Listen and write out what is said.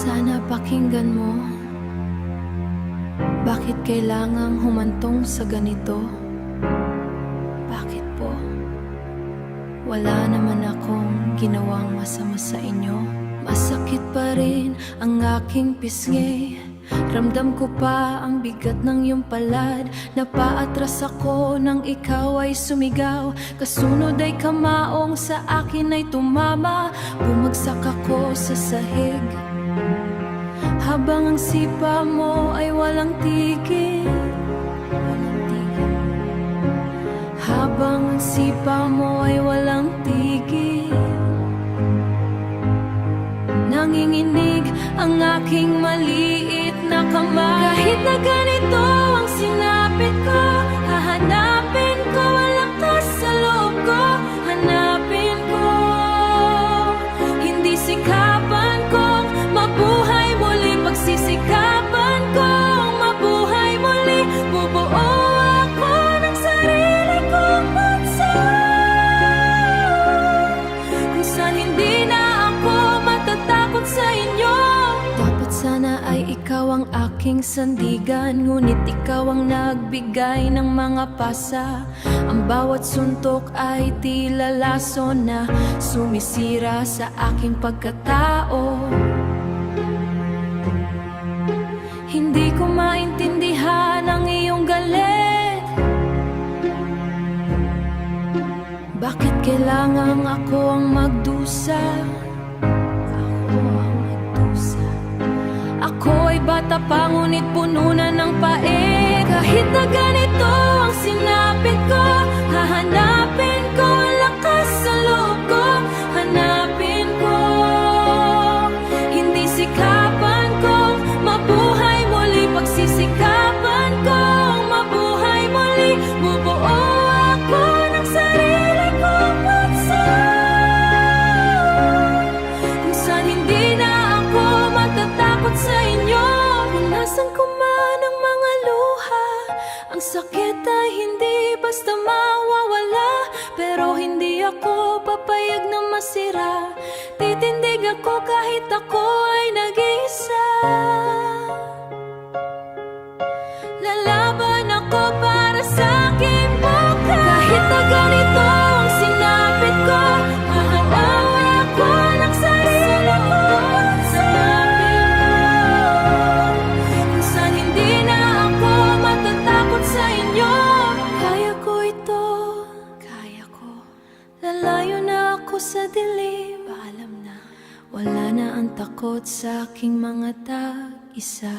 Sana pakinggan mo. Bakit kailangang humantong sa ganito? Bakit po? Wala naman akong ginawang masama sa inyo. Masakit pa rin ang aking pisngi. Ramdam ko pa ang bigat ng iyong palad. Napaatras ako nang ikaw ay sumigaw. Kasunod ay kamaong sa akin ay tumama. Bumagsak ako sa sahig, habang ang sipa mo ay walang tigil. Habang ang sipa mo ay walang tigil. Nanginginig ang aking maliit na kamay. Kahit na ganito ang sinapit ko, hahanapin ko ang lakas sa loob ko. Hanapin ko, hindi sikapan kong mabuhay muli. Pagsisikapan kong mabuhay muli. Bubuo ako ng sarili kong bansa, kung saan hindi na ako matatakot sa inyo. Dapat sana ay ikaw ang aking sandigan, ngunit ikaw ang nagbigay ng mga pasa. Ang bawat suntok ay tila lason na sumisira sa aking pagkatao. Hindi ko maintindihan ang iyong galit. Bakit kailangang ako ang magdusa? Ako ay bata pa ngunit puno na ng paeg. Kahit na ganito ang sinapit ko, hahanapin ko ang lakas sa loob ko. Hanapin ko, hindi sikapan kong mabuhay muli. Pagsisikapan kong mabuhay muli. Bubuo ako ng sarili kong bansa, kung saan hindi na ako matatakot sa inyo. Punasan ko man ang mga luha, ang sakit ay hindi basta mawawala. Pero hindi ako papayag na masira. Titindig ako kahit ako ay nag-iisa. Lalaban ako para sa aking bukas. Kahit na ganito ang sinapit ko, hahanapin ako ng sarili ko. Hanapin ko, kung saan hindi na ako matatakot sa inyo. Kaya ko ito, kaya ko. Lalayo na ako sa dilim. Paalam na, wala na ang takot sa aking mga tag-isa.